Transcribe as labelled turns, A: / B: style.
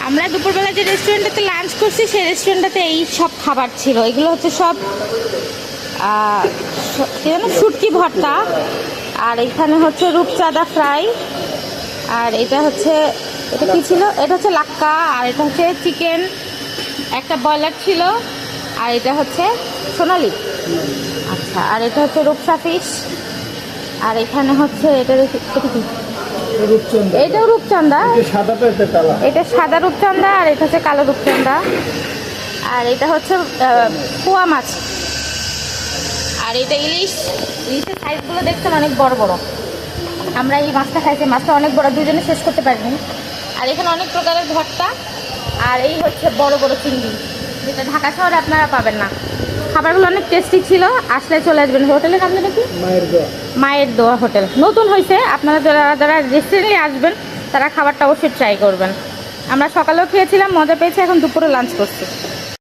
A: আমরা দুপুরবেলা যে রেস্টুরেন্টটাতে লাঞ্চ করছি সেই রেস্টুরেন্টটাতে এই সব খাবার ছিল। এগুলো হচ্ছে সব শুটকি ভর্তা, আর এখানে হচ্ছে রূপচাঁদা ফ্রাই, আর এটা হচ্ছে এটা কি ছিল, এটা হচ্ছে লাক্কা, আর এটা হচ্ছে চিকেন, একটা ব্রয়লার ছিল, আর এটা হচ্ছে সোনালি। আচ্ছা, আর এটা হচ্ছে রূপসা ফিশ, আর এখানে হচ্ছে এটা কি, এটাও রূপচাঁদা, এটা সাদা রূপচাঁদা, আর এটা হচ্ছে কালো রূপচাঁদা, আর এটা হচ্ছে পোয়া মাছ, আর এটা ইলিশ। ইলিশের সাইজগুলো দেখছেন অনেক বড় বড়। আমরা এই মাছটা খাইছি, মাছটা অনেক বড়, দুজনে শেষ করতে পারিনি। আর এখানে অনেক প্রকারের ভর্তা, আর এই হচ্ছে বড় বড় চিংড়ি, যেটা ঢাকা শহরে আপনারা পাবেন না। খাবারগুলো অনেক টেস্টি ছিল, আসলে চলে আসবেন। হোটেলের নাম কি? মায়ের দোয়া হোটেল, নতুন হয়েছে। আপনারা যারা রেস্টুরেন্টে আসবেন তারা খাবারটা অবশ্যই ট্রাই করবেন। আমরা সকালেও খেয়েছিলাম, মজা পেয়েছি, এখন দুপুরে লাঞ্চ করছি।